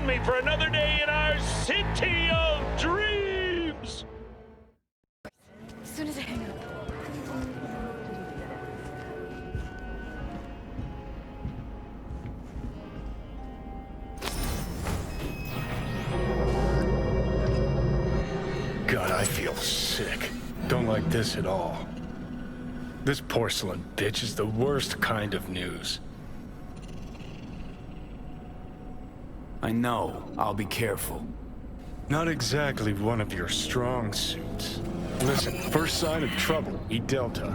me for another day in our city of dreams! As soon as I hang up. God, I feel sick. Don't like this at all. This porcelain bitch is the worst kind of news. I know. I'll be careful. Not exactly one of your strong suits. Listen, first sign of trouble, eat Delta.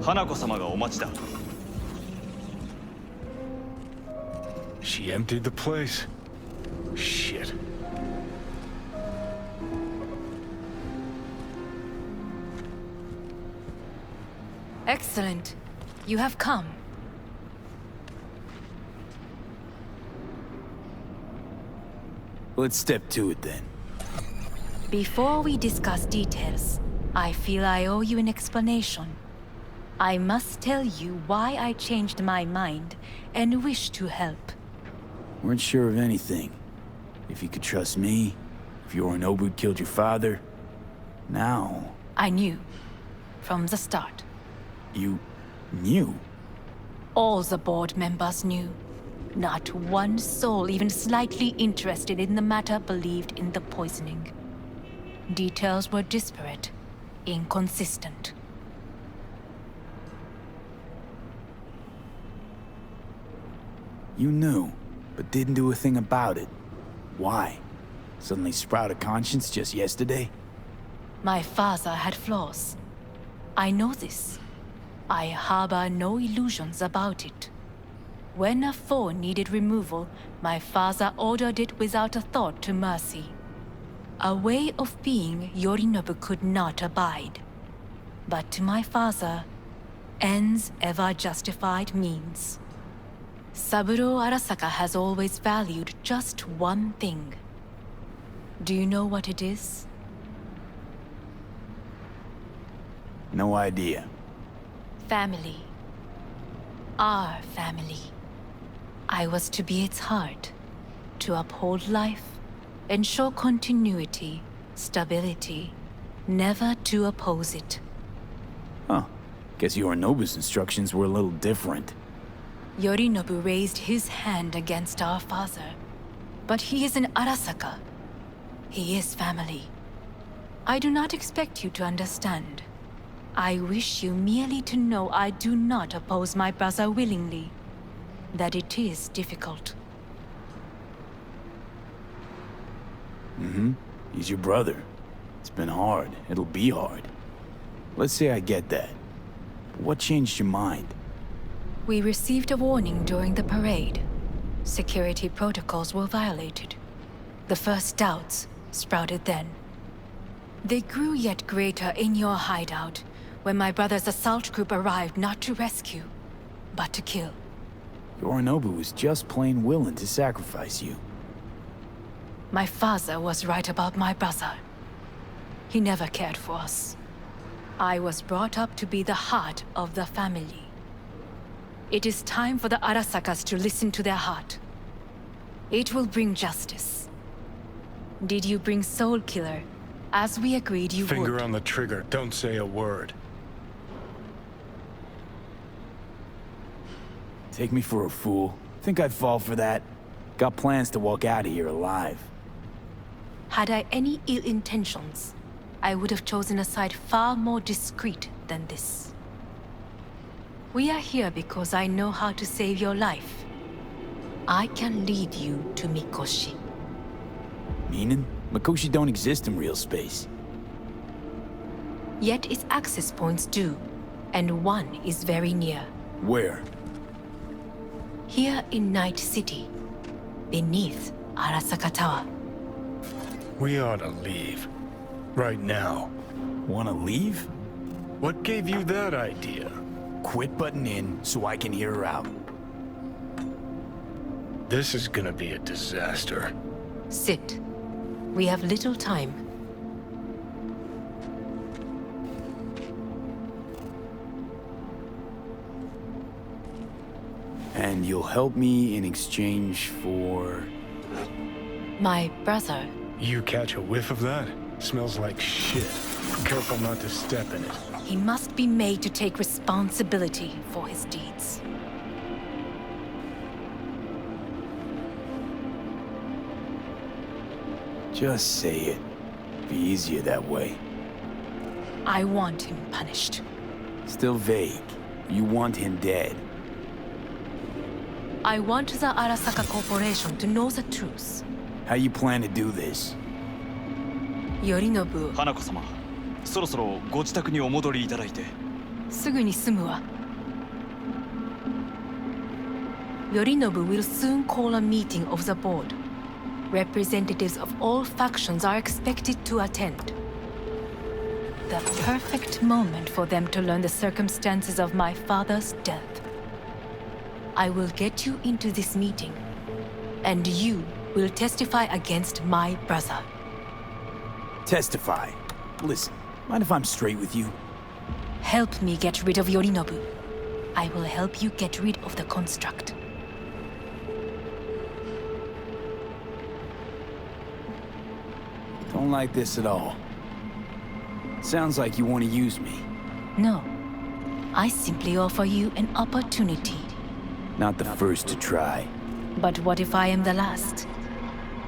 Hanako-samaがお待ちだ。 She emptied the place. Shit. Excellent. You have come. Let's step to it then. Before we discuss details, I feel I owe you an explanation. I must tell you why I changed my mind and wish to help. Weren't sure of anything. If you could trust me, if Yorinobu killed your father. Now... I knew. From the start. You... knew? All the board members knew. Not one soul even slightly interested in the matter believed in the poisoning. Details were disparate, inconsistent. You knew, but didn't do a thing about it. Why? Suddenly sprout a conscience just yesterday? My father had flaws. I know this. I harbor no illusions about it. When a foe needed removal, my father ordered it without a thought to mercy. A way of being Yorinobu could not abide. But to my father, ends ever justified means. Saburo Arasaka has always valued just one thing. Do you know what it is? No idea. Family. Our family. I was to be its heart, to uphold life, ensure continuity, stability, never to oppose it. Huh. Guess Yorinobu's instructions were a little different. Yorinobu raised his hand against our father, but he is an Arasaka. He is family. I do not expect you to understand. I wish you merely to know I do not oppose my brother willingly. That it is difficult. Mm-hmm. He's your brother. It's been hard. It'll be hard. Let's say I get that. But what changed your mind? We received a warning during the parade. Security protocols were violated. The first doubts sprouted then. They grew yet greater in your hideout, when my brother's assault group arrived not to rescue, but to kill. Yorinobu was just plain willing to sacrifice you. My father was right about my brother. He never cared for us. I was brought up to be the heart of the family. It is time for the Arasakas to listen to their heart. It will bring justice. Did you bring Soul Killer, as we agreed you would? Finger on the trigger, don't say a word. Take me for a fool. Think I'd fall for that? Got plans to walk out of here alive. Had I any ill intentions, I would have chosen a side far more discreet than this. We are here because I know how to save your life. I can lead you to Mikoshi. Meaning? Mikoshi don't exist in real space. Yet its access points do, and one is very near. Where? Here in Night City, beneath Arasaka Tower. We ought to leave. Right now. Wanna leave? What gave you that idea? Quit butting in so I can hear her out. This is gonna be a disaster. Sit. We have little time. And you'll help me in exchange for... My brother. You catch a whiff of that? Smells like shit. Careful not to step in it. He must be made to take responsibility for his deeds. Just say it. Be easier that way. I want him punished. Still vague. You want him dead. I want the Arasaka Corporation to know the truth. How you plan to do this? Yorinobu, 花子様、そろそろご自宅にお戻りいただいて。すぐに済むわ。Yorinobu will soon call a meeting of the board. Representatives of all factions are expected to attend. The perfect moment for them to learn the circumstances of my father's death. I will get you into this meeting, and you will testify against my brother. Testify. Listen, mind if I'm straight with you? Help me get rid of Yorinobu. I will help you get rid of the construct. Don't like this at all. Sounds like you want to use me. No. I simply offer you an opportunity. Not the first to try. But what if I am the last?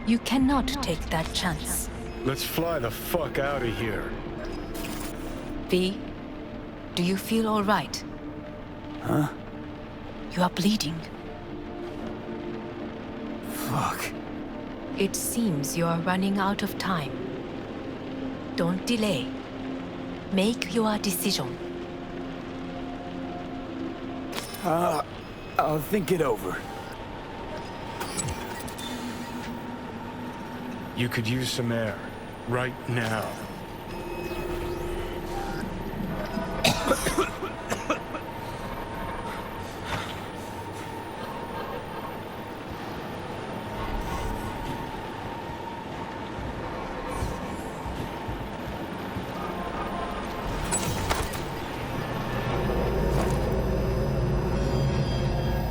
You cannot take that chance. Let's fly the fuck out of here. V, do you feel all right? Huh? You are bleeding. Fuck. It seems you are running out of time. Don't delay. Make your decision. I'll think it over. You could use some air. Right now.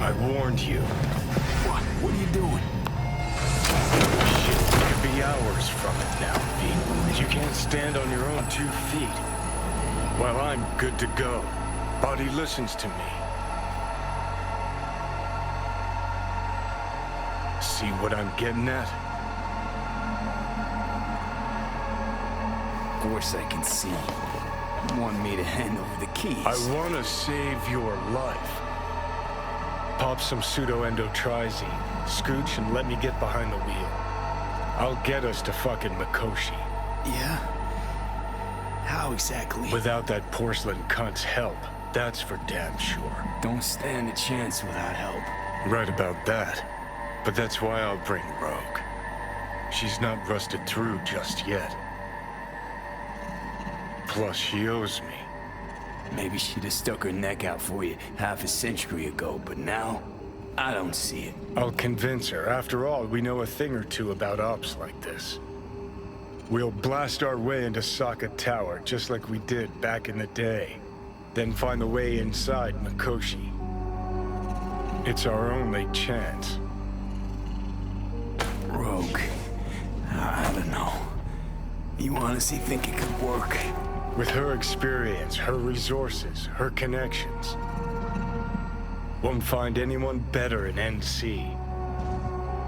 I warned you. What are you doing? Shit, you could be hours from it now, V. And you can't stand on your own 2 feet. Well, I'm good to go. Body listens to me. See what I'm getting at? Of course I can see. You want me to hand over the keys. I want to save your life. Pop some pseudo-endotrizine, scooch, and let me get behind the wheel. I'll get us to fucking Mikoshi. Yeah? How exactly? Without that porcelain cunt's help, that's for damn sure. Don't stand a chance without help. Right about that. But that's why I'll bring Rogue. She's not rusted through just yet. Plus, she owes me. Maybe she'd have stuck her neck out for you half a century ago, but now, I don't see it. I'll convince her. After all, we know a thing or two about ops like this. We'll blast our way into Sokka Tower, just like we did back in the day. Then find the way inside Mikoshi. It's our only chance. Rogue. I don't know. You honestly think it could work? With her experience, her resources, her connections. Won't find anyone better in NC.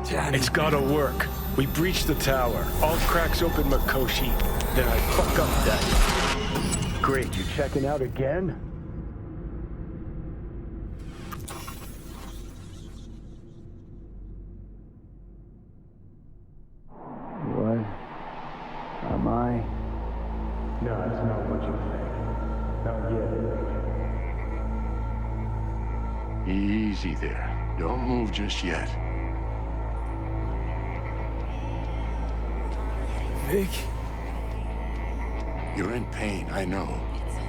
Johnny. It's gotta work. We breach the tower. All cracks open Mikoshi. Then I fuck up that. Great, you checking out again? What? Am I? No, that's not what you think. Not yet. Easy there. Don't move just yet. Vic? You're in pain, I know.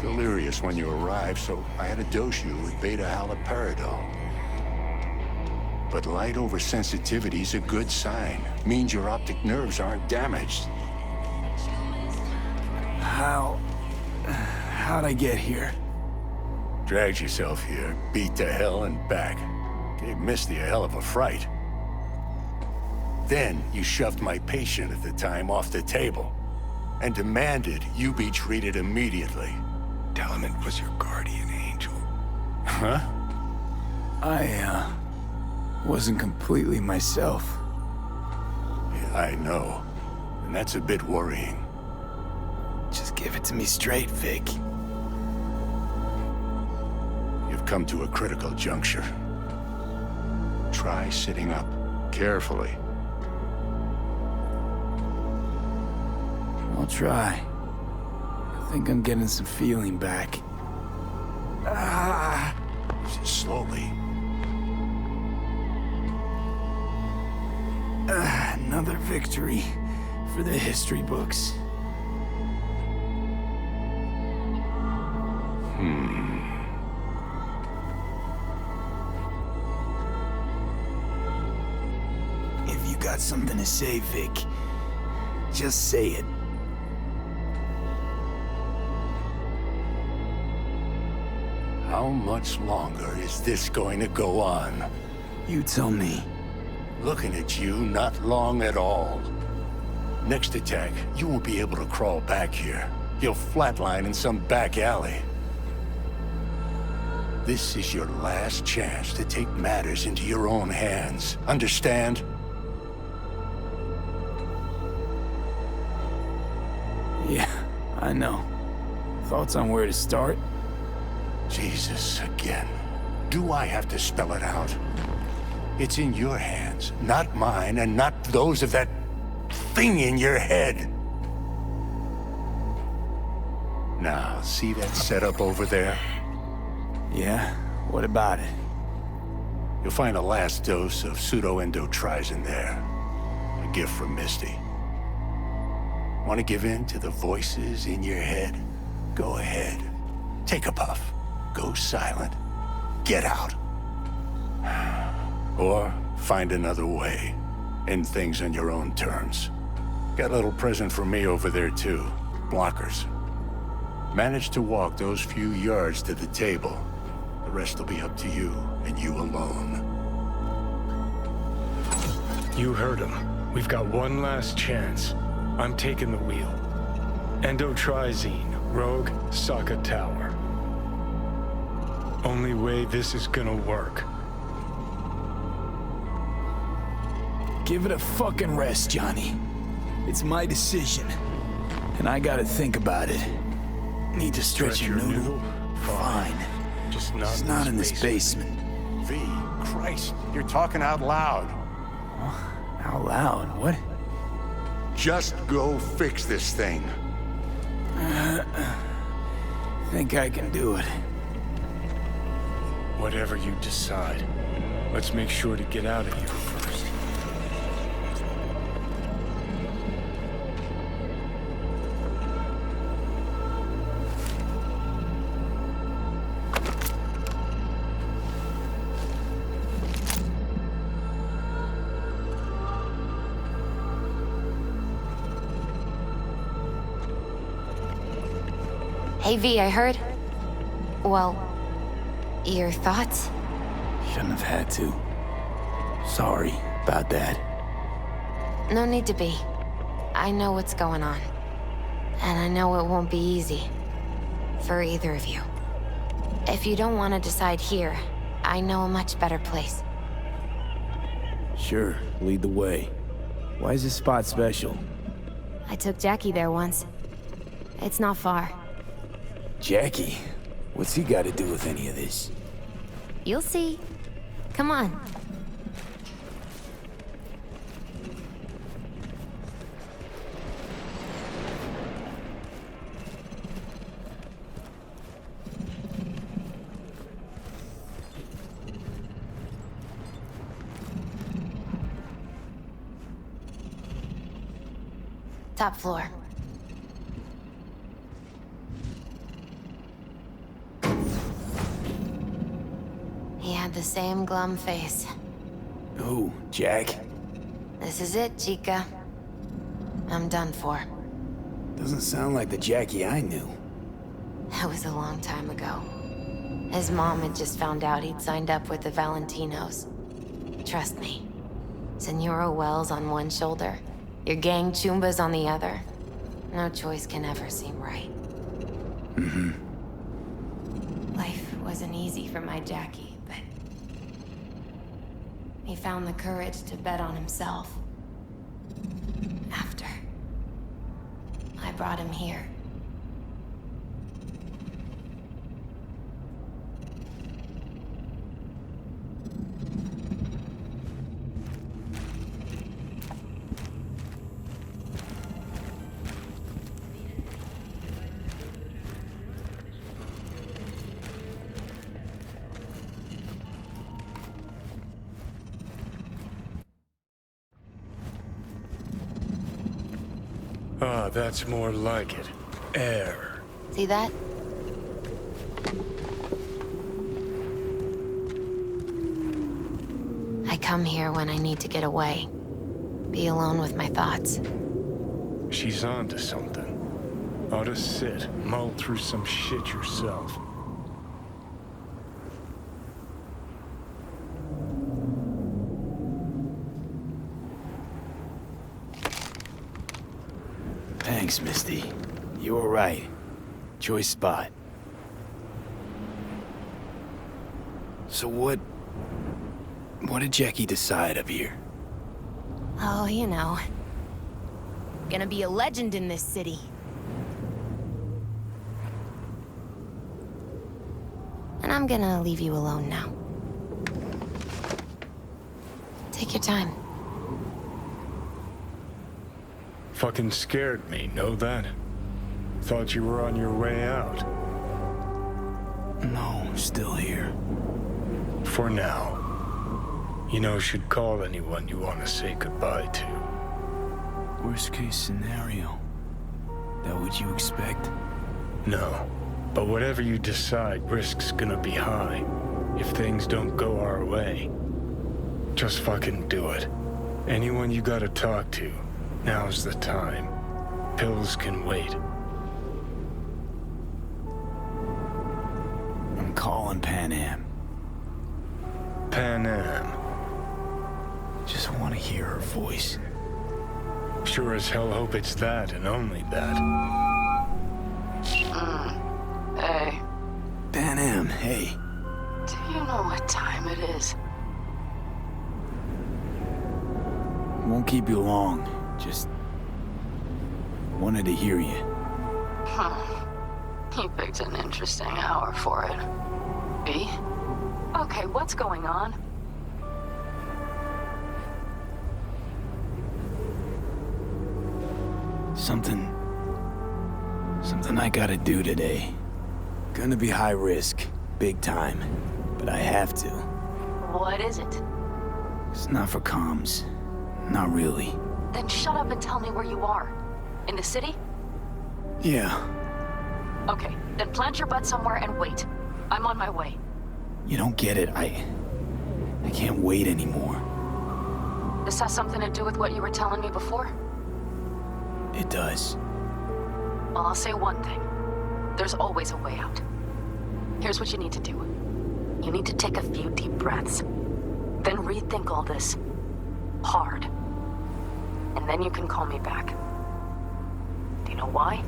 Delirious when you arrived, so I had to dose you with beta-haloperidol. But light oversensitivity's a good sign. Means your optic nerves aren't damaged. How'd I get here? Dragged yourself here, beat to hell and back. Gave Misty a hell of a fright. Then you shoved my patient at the time off the table and demanded you be treated immediately. Tell him it was your guardian angel. Huh? I wasn't completely myself. Yeah, I know. And that's a bit worrying. Just give it to me straight, Vic. You've come to a critical juncture. Try sitting up carefully. I'll try. I think I'm getting some feeling back. Slowly. Another victory for the history books. If you got something to say, Vic, just say it. How much longer is this going to go on? You tell me. Looking at you, not long at all. Next attack, you won't be able to crawl back here. You'll flatline in some back alley. This is your last chance to take matters into your own hands. Understand? Yeah, I know. Thoughts on where to start? Jesus, again. Do I have to spell it out? It's in your hands, not mine, and not those of that thing in your head. Now, see that setup over there? Yeah? What about it? You'll find a last dose of pseudo-endotrizin there. A gift from Misty. Want to give in to the voices in your head? Go ahead. Take a puff. Go silent. Get out. Or find another way. End things on your own terms. Got a little present for me over there, too. Blockers. Manage to walk those few yards to the table. The rest will be up to you, and you alone. You heard him. We've got one last chance. I'm taking the wheel. Endotrizine, Rogue, Sokka Tower. Only way this is gonna work. Give it a fucking rest, Johnny. It's my decision. And I gotta think about it. Need to stretch your noodle? Fine. Just It's not in this basement. V, Christ, you're talking out loud. Out loud? What? Just go fix this thing. Think I can do it. Whatever you decide. Let's make sure to get out of here first. Hey V, I heard. Well, your thoughts? Shouldn't have had to. Sorry about that. No need to be. I know what's going on. And I know it won't be easy. For either of you. If you don't want to decide here, I know a much better place. Sure, lead the way. Why is this spot special? I took Jackie there once. It's not far. Jackie? What's he got to do with any of this? You'll see. Come on. Top floor. He had the same glum face. Who, Jack? This is it, Chica. I'm done for. Doesn't sound like the Jackie I knew. That was a long time ago. His mom had just found out he'd signed up with the Valentinos. Trust me. Senora Wells on one shoulder, your gang Chumbas on the other. No choice can ever seem right. Life wasn't easy for my Jackie, but he found the courage to bet on himself. After I brought him here. Ah, that's more like it. Air. See that? I come here when I need to get away. Be alone with my thoughts. She's onto something. Ought to sit, mull through some shit yourself. Thanks, Misty. You were right. Choice spot. So what did Jackie decide up here? Oh, you know. Gonna be a legend in this city. And I'm gonna leave you alone now. Take your time. Fucking scared me, know that? Thought you were on your way out. No, still here. For now. You know, should call anyone you want to say goodbye to. Worst case scenario. That what you expect? No. But whatever you decide, risk's gonna be high. If things don't go our way. Just fucking do it. Anyone you gotta talk to, now's the time. Pills can wait. I'm calling Pan Am. Pan Am. Just want to hear her voice. Sure as hell hope it's that and only that. Hey, Pan Am, hey. do you know what time it is? Won't keep you long. Just wanted to hear you. You picked an interesting hour for it. B? Okay, what's going on? Something I gotta do today. Gonna be high risk, big time, but I have to. What is it? It's not for comms. Not really. Then shut up and tell me where you are. In the city? Yeah, Okay, then plant your butt somewhere and wait. I'm on my way. you don't get it. I can't wait anymore. This has something to do with what you were telling me before? It does. Well, I'll say one thing. There's always a way out. Here's what you need to do. You need to take a few deep breaths. Then rethink all this. Hard. And then you can call me back. Do you know why?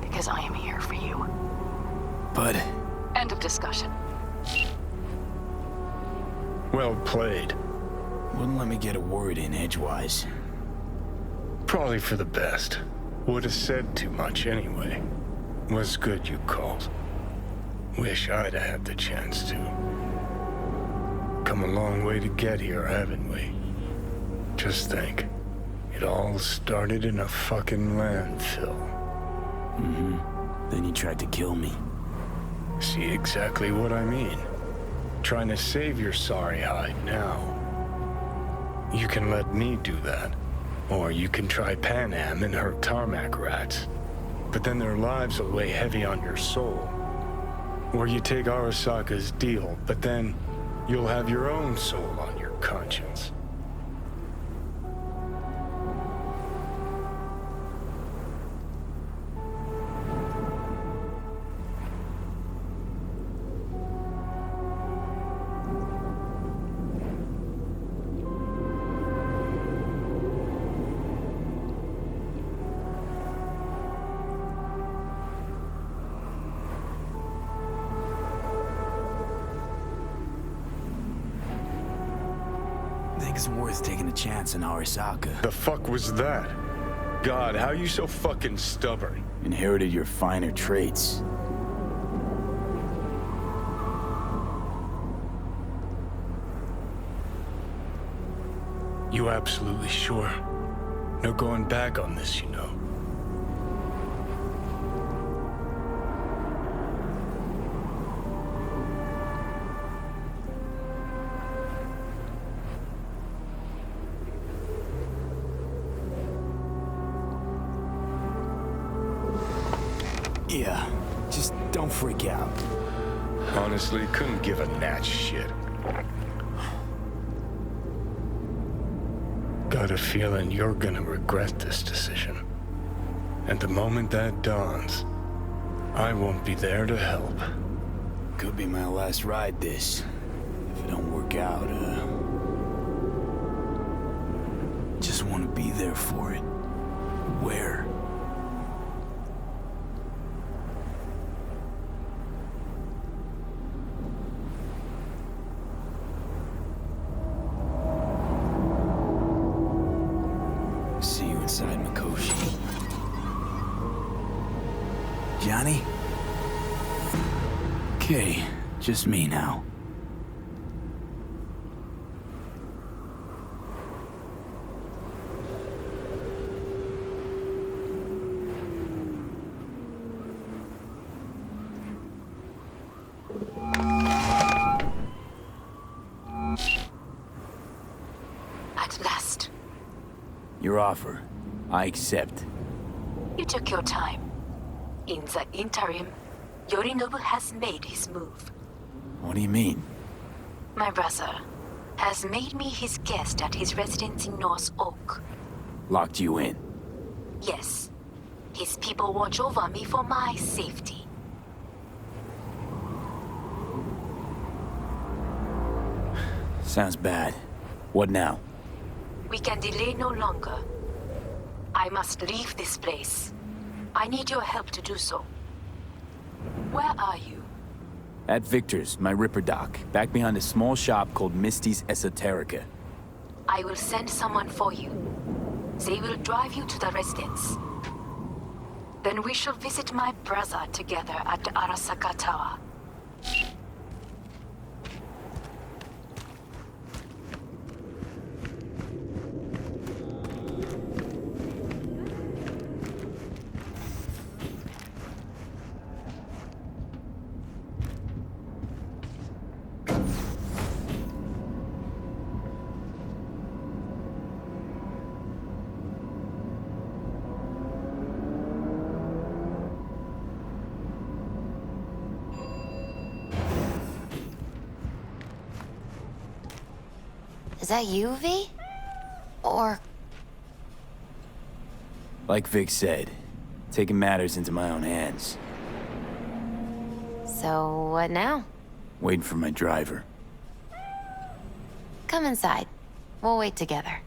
Because I am here for you. But End of discussion. Well played. wouldn't let me get a word in edgewise. Probably for the best. Would have said too much anyway. Was good you called. Wish I'd have had the chance to. Come a long way to get here, haven't we? Just think. It all started in a fucking landfill. Then you tried to kill me. See exactly what I mean. Trying to save your sorry hide now. You can let me do that. Or you can try Pan Am and her tarmac rats. But then their lives will weigh heavy on your soul. Or you take Arasaka's deal, but then you'll have your own soul on your conscience. Think it's worth taking a chance on Arasaka. The fuck was that? God, how you so fucking stubborn? Inherited your finer traits. You absolutely sure? No going back on this, you know. Yeah, just don't freak out. Honestly, couldn't give a gnat's shit. Got a feeling you're gonna regret this decision. And the moment that dawns, I won't be there to help. Could be my last ride this. If it don't work out, just want to be there for it. Where? See you inside Mikoshi. Johnny? Okay, just me now. At last. Your offer, I accept. You took your time. In the interim, Yorinobu has made his move. What do you mean? My brother has made me his guest at his residence in North Oak. Locked you in. Yes. His people watch over me for my safety. Sounds bad. What now? We can delay no longer. I must leave this place. I need your help to do so. Where are you? At Victor's, my Ripper dock, back behind a small shop called Misty's Esoterica. I will send someone for you. They will drive you to the residence. Then we shall visit my brother together at the Arasaka Tower. Is that you, V? Or... Like Vic said, taking matters into my own hands. So, what now? Waiting for my driver. Come inside. We'll wait together.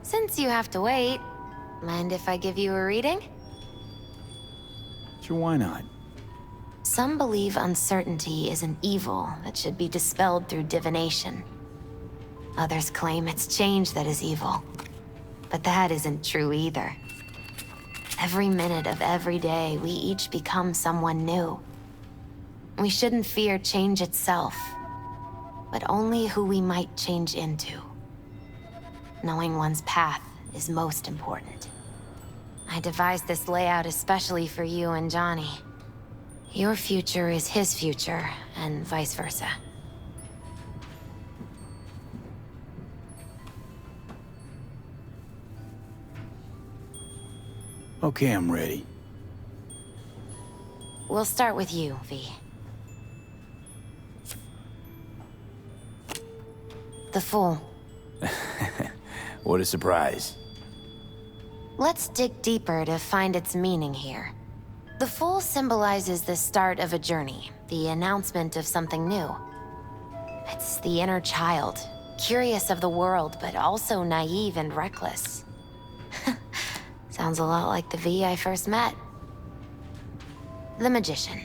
Since you have to wait, mind if I give you a reading? Sure, why not? Some believe uncertainty is an evil that should be dispelled through divination. Others claim it's change that is evil. But that isn't true either. Every minute of every day, we each become someone new. We shouldn't fear change itself, but only who we might change into. Knowing one's path is most important. I devised this layout especially for you and Johnny. Your future is his future, and vice versa. Okay, I'm ready. We'll start with you, V. The Fool. What a surprise. Let's dig deeper to find its meaning here. The foal symbolizes the start of a journey, the announcement of something new. It's the inner child, curious of the world, but also naive and reckless. Sounds a lot like the V I first met. The magician.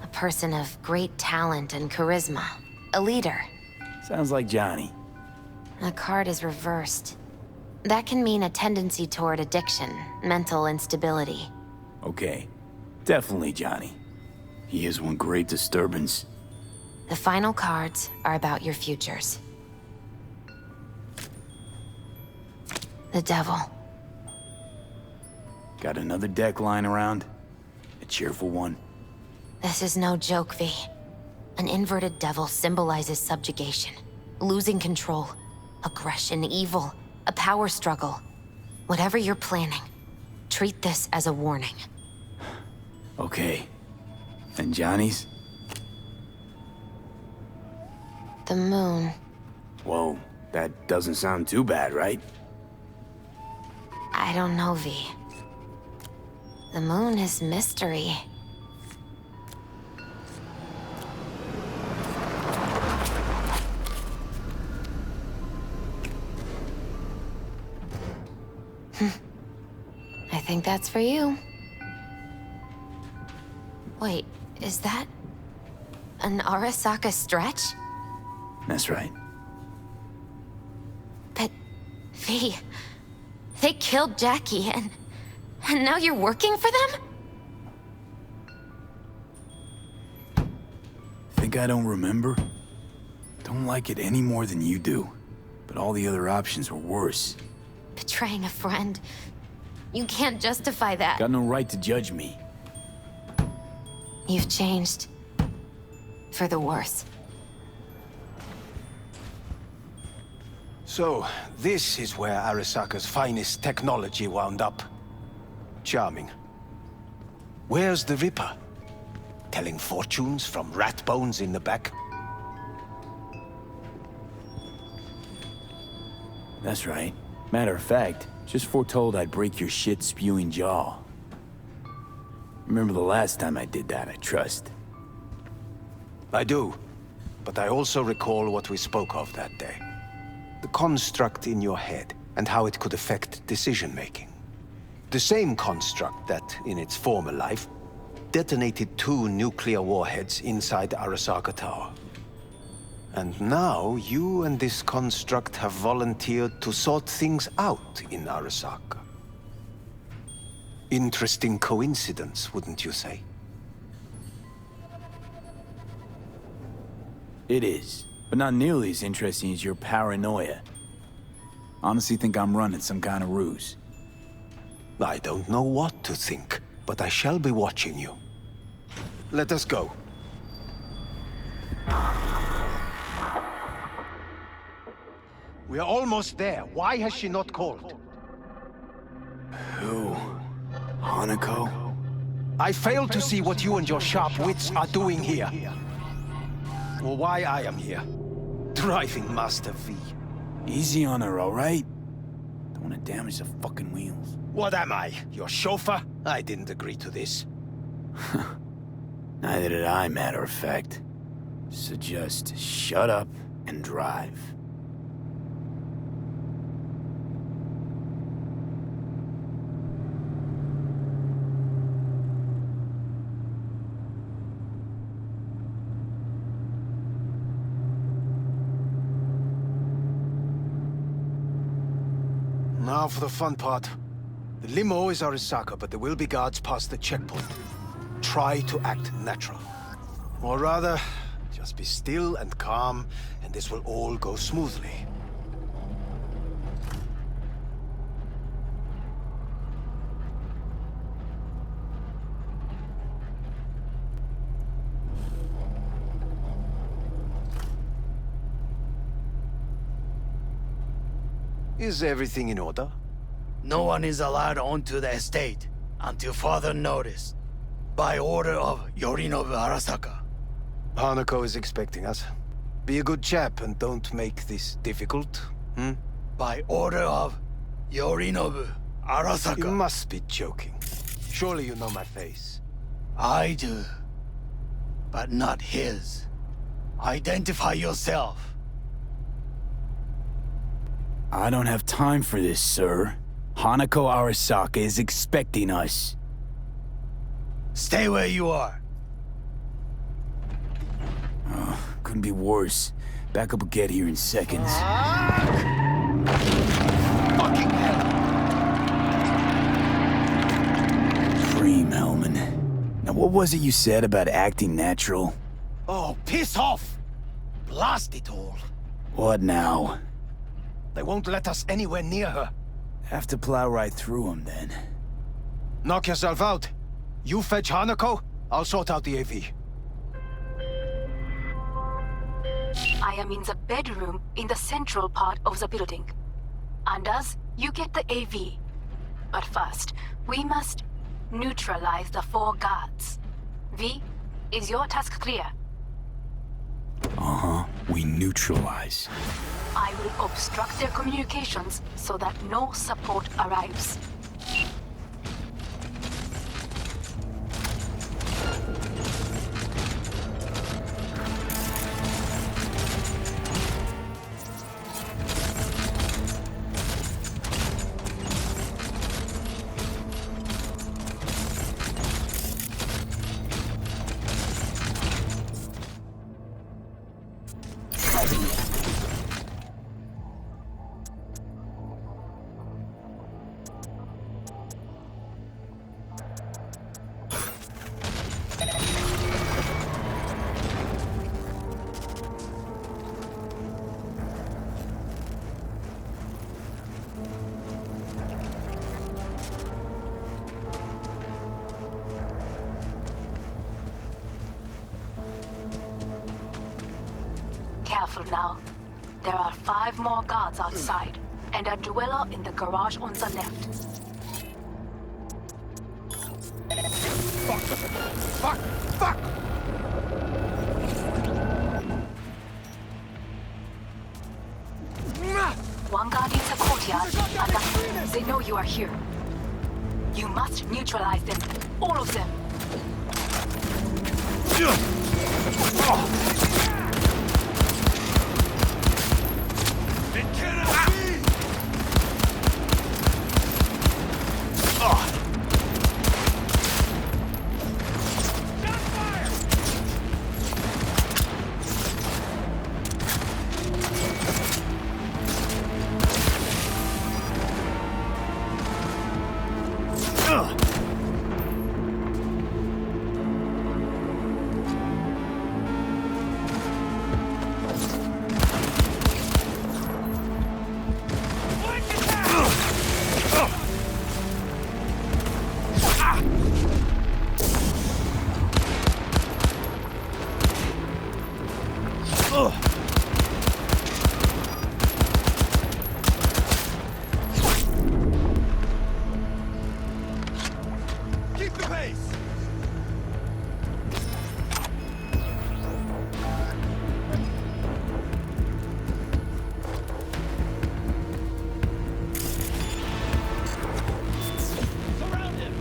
A person of great talent and charisma. A leader. Sounds like Johnny. The card is reversed. That can mean a tendency toward addiction, mental instability. Okay. Definitely Johnny. He is one great disturbance. The final cards are about your futures. The devil. Got another deck lying around? A cheerful one? This is no joke, V. An inverted devil symbolizes subjugation, losing control, aggression, evil, a power struggle. Whatever you're planning, treat this as a warning. Okay. And Johnny's? The moon. Whoa, that doesn't sound too bad, right? I don't know, V. The moon is mystery. I think that's for you. Wait, is that an Arasaka stretch? That's right. But, V, they killed Jackie and now you're working for them? Think I don't remember? Don't like it any more than you do. But all the other options were worse. Betraying a friend. You can't justify that. Got no right to judge me. You've changed. For the worse. So, this is where Arasaka's finest technology wound up. Charming. Where's the Ripper? Telling fortunes from rat bones in the back? That's right. Matter of fact, just foretold I'd break your shit-spewing jaw. Remember the last time I did that, I trust. I do. But I also recall what we spoke of that day. The construct in your head, and how it could affect decision-making. The same construct that, in its former life, detonated 2 nuclear warheads inside Arasaka Tower. And now, you and this construct have volunteered to sort things out in Arasaka. Interesting coincidence, wouldn't you say? It is, but not nearly as interesting as your paranoia. Honestly think I'm running some kind of ruse. I don't know what to think, but I shall be watching you. Let us go. We are almost there. Why has she not called? Who? Hanako? I fail to see what you and your sharp wits are doing here. Or why I am here. Driving Master V. Easy on her, alright? Don't want to damage the fucking wheels. What am I? Your chauffeur? I didn't agree to this. Neither did I, matter of fact. So just shut up and drive. Now for the fun part. The limo is Arasaka, but there will be guards past the checkpoint. Try to act natural. Or rather, just be still and calm, and this will all go smoothly. Is everything in order? No one is allowed onto the estate until further notice. By order of Yorinobu Arasaka. Hanako is expecting us. Be a good chap and don't make this difficult, hmm? By order of Yorinobu Arasaka. You must be joking. Surely you know my face. I do. But not his. Identify yourself. I don't have time for this, sir. Hanako Arasaka is expecting us. Stay where you are. Couldn't be worse. Backup will get here in seconds. Fucking hell! Dream, Hellman. Now what was it you said about acting natural? Oh, piss off! Blast it all. What now? They won't let us anywhere near her. Have to plow right through them, then. Knock yourself out. You fetch Hanako, I'll sort out the AV. I am in the bedroom in the central part of the building. Anders, you get the AV. But first, we must neutralize the 4 guards. V, is your task clear? We neutralize. I will obstruct their communications so that no support arrives. Careful now. There are 5 more guards outside, and a dweller in the garage on the left. Fuck! Fuck! One guard in the courtyard, and they know you are here. You must neutralize them, all of them. Keep the pace! Surround him!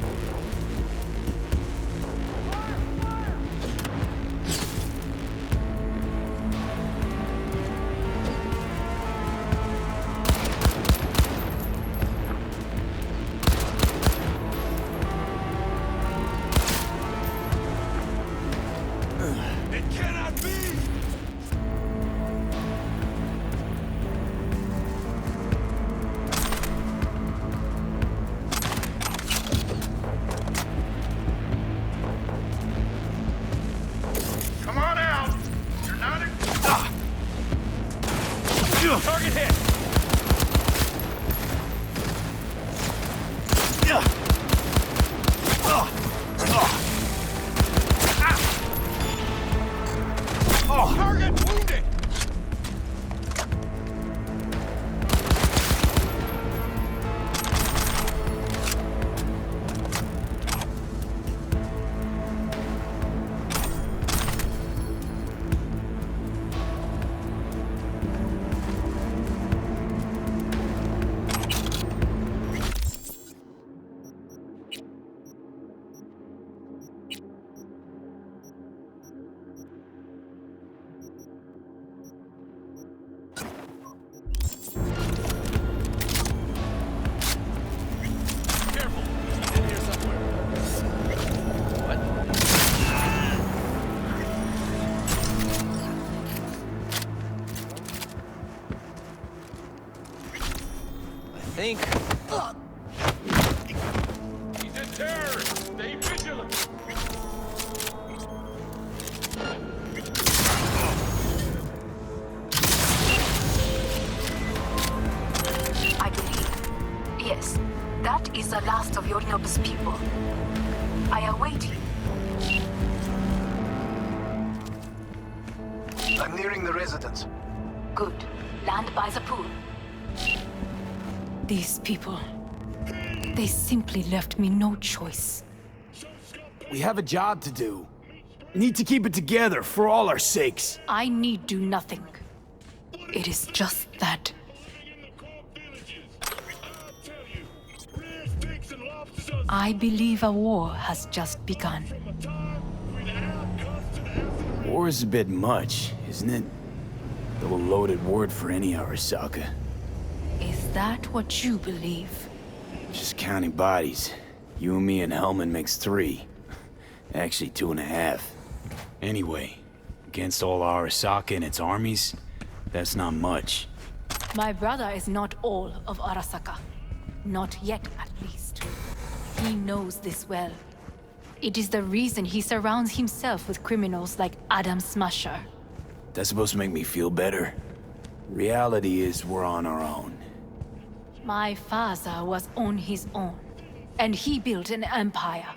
Yorinobu's people. I await you. I'm nearing the residence. Good. Land by the pool. These people... They simply left me no choice. We have a job to do. Need to keep it together for all our sakes. I need do nothing. It is just that... I believe a war has just begun. War is a bit much, isn't it? Though a loaded word for any Arasaka. Is that what you believe? Just counting bodies. You and me and Hellman makes 3. Actually 2.5. Anyway, against all Arasaka and its armies, that's not much. My brother is not all of Arasaka. Not yet, at least. He knows this well. It is the reason he surrounds himself with criminals like Adam Smasher. That's supposed to make me feel better? Reality is we're on our own. My father was on his own, and he built an empire.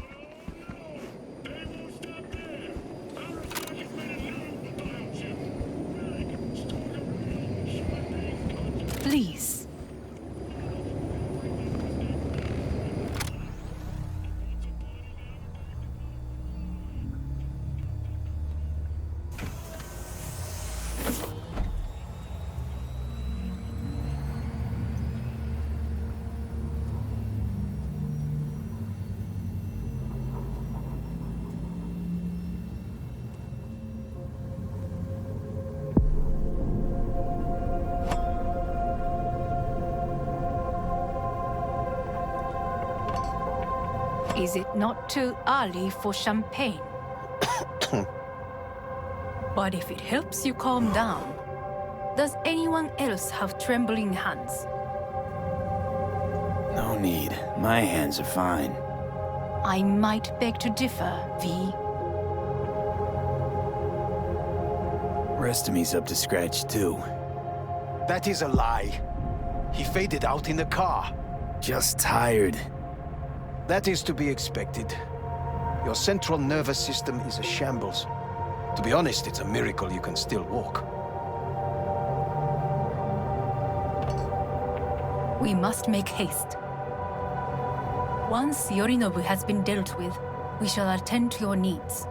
Please. Is it not too early for champagne? But if it helps you calm down, does anyone else have trembling hands? No need. My hands are fine. I might beg to differ, V. Rest of me's up to scratch too. That is a lie. He faded out in the car. Just tired. That is to be expected. Your central nervous system is a shambles. To be honest, it's a miracle you can still walk. We must make haste. Once Yorinobu has been dealt with, we shall attend to your needs.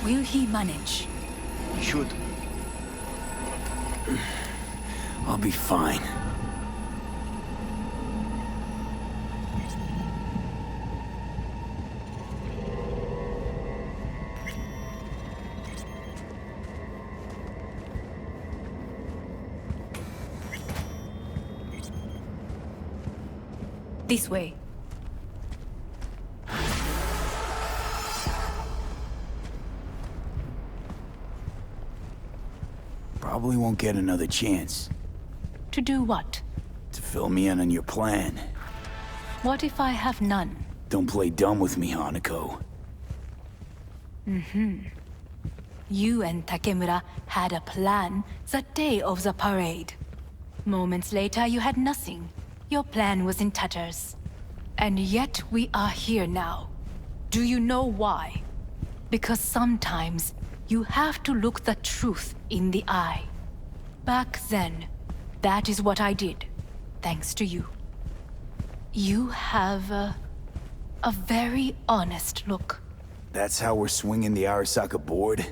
Will he manage? He should. I'll be fine. This way. Probably won't get another chance. To do what? To fill me in on your plan. What if I have none? Don't play dumb with me, Hanako. You and Takemura had a plan the day of the parade. Moments later, you had nothing. Your plan was in tatters. And yet we are here now. Do you know why? Because sometimes you have to look the truth in the eye. Back then, that is what I did, thanks to you. You have a very honest look. That's how we're swinging the Arasaka board?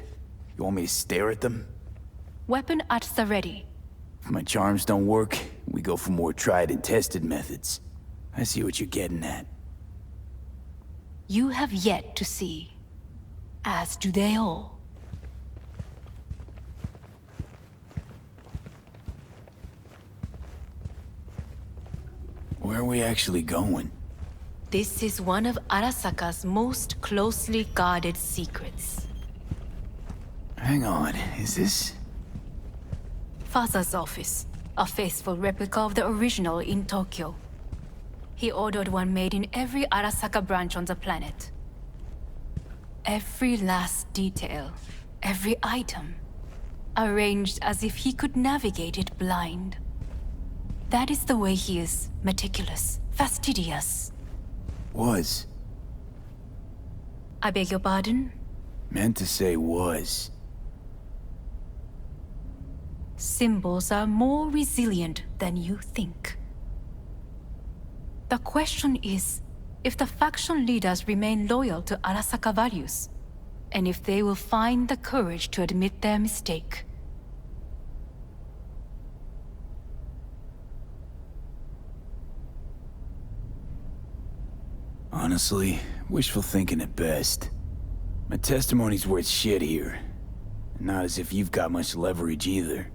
You want me to stare at them? Weapon at the ready. If my charms don't work, we go for more tried and tested methods. I see what you're getting at. You have yet to see. As do they all. Where are we actually going? This is one of Arasaka's most closely guarded secrets. Hang on, is this... Father's office, a faithful replica of the original in Tokyo. He ordered one made in every Arasaka branch on the planet. Every last detail, every item, arranged as if he could navigate it blind. That is the way he is, meticulous, fastidious. Was. I beg your pardon? Meant to say was. Symbols are more resilient than you think. The question is, if the faction leaders remain loyal to Arasaka values, and if they will find the courage to admit their mistake. Honestly, wishful thinking at best. My testimony's worth shit here. Not as if you've got much leverage either.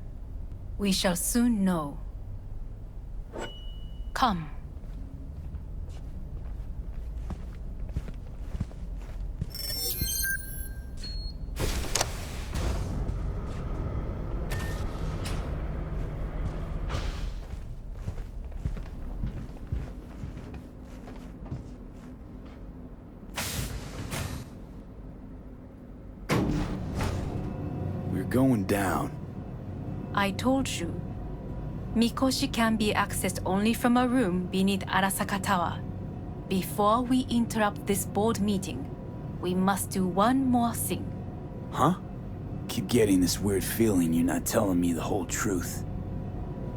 We shall soon know. Come. We're going down. I told you. Mikoshi can be accessed only from a room beneath Arasaka Tower. Before we interrupt this board meeting, we must do one more thing. Huh? Keep getting this weird feeling you're not telling me the whole truth.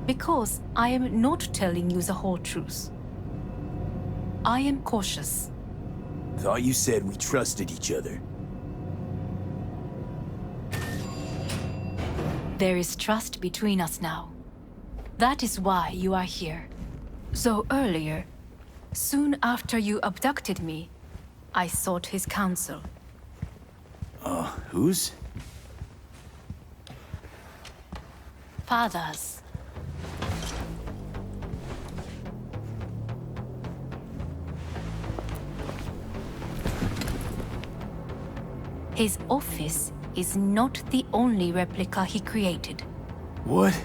Because I am not telling you the whole truth. I am cautious. Thought you said we trusted each other. There is trust between us now. That is why you are here. So earlier, soon after you abducted me, I sought his counsel. Whose? Father's. His office is not the only replica he created. What?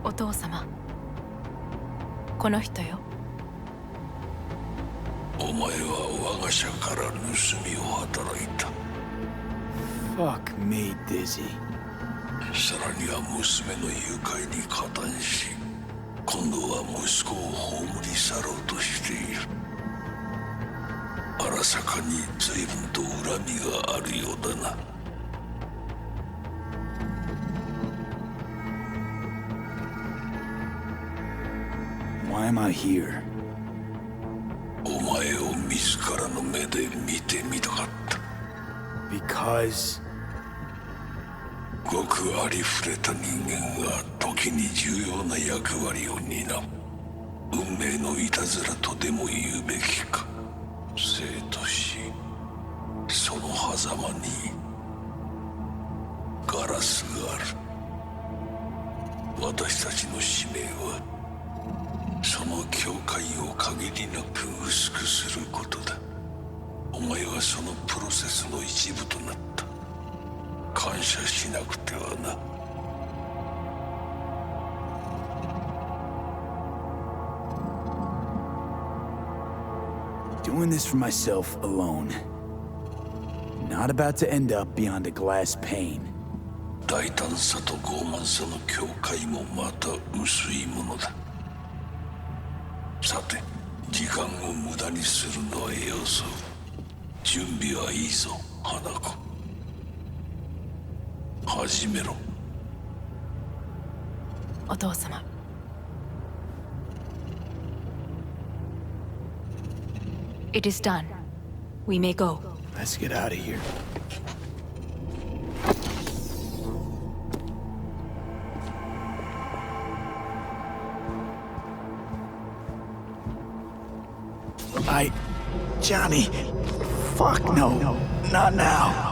Otou-sama. この人よ。お前は我が社から盗みを働いた。Fuck me, Dizzy. さらには娘の誘拐に加担し、今度は息子を葬り去ろうとしている。荒坂に随分と恨みがあるようだな。Why am I here? お前を自らの目で見てみたかった。Because... ごくありふれた人間が時に重要な役割を担う。運命のいたずらとでも言うべきか。生と死、その狭間にガラスがある。私たちの使命はその境界を限りなく薄くすることだ。お前はそのプロセスの一部となった。感謝しなくてはな。Doing this for myself alone. Not about to end up beyond a glass pane. 大胆さと傲慢さの境界もまた薄いものだ。さて、時間を無駄にするのはよそう。準備はいいぞ、花子。始めろ。お父様。It is done. We may go. Let's get out of here. Johnny. Fuck no. Not now.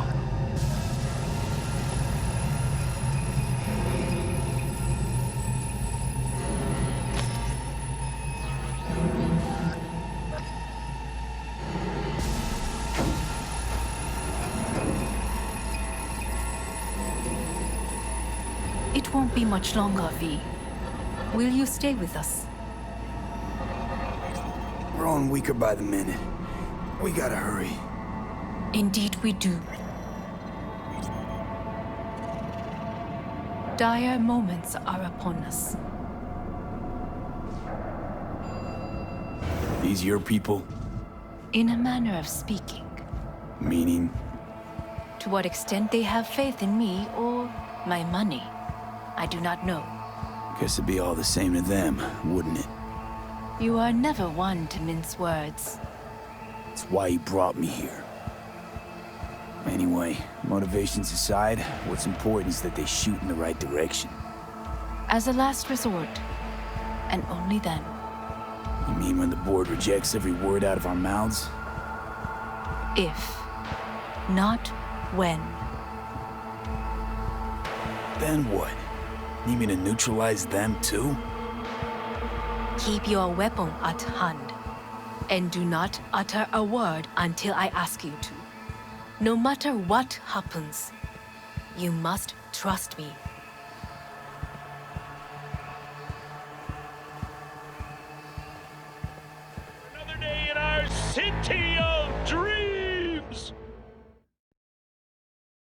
It won't be much longer, V. Will you stay with us? We're growing weaker by the minute. We gotta hurry. Indeed we do. Dire moments are upon us. These your people? In a manner of speaking. Meaning? To what extent they have faith in me or my money, I do not know. Guess it'd be all the same to them, wouldn't it? You are never one to mince words. It's why you brought me here. Anyway, motivations aside, what's important is that they shoot in the right direction. As a last resort, and only then. You mean when the board rejects every word out of our mouths? If, not when. Then what? Need me to neutralize them too? Keep your weapon at hand, and do not utter a word until I ask you to. No matter what happens, you must trust me. Another day in our city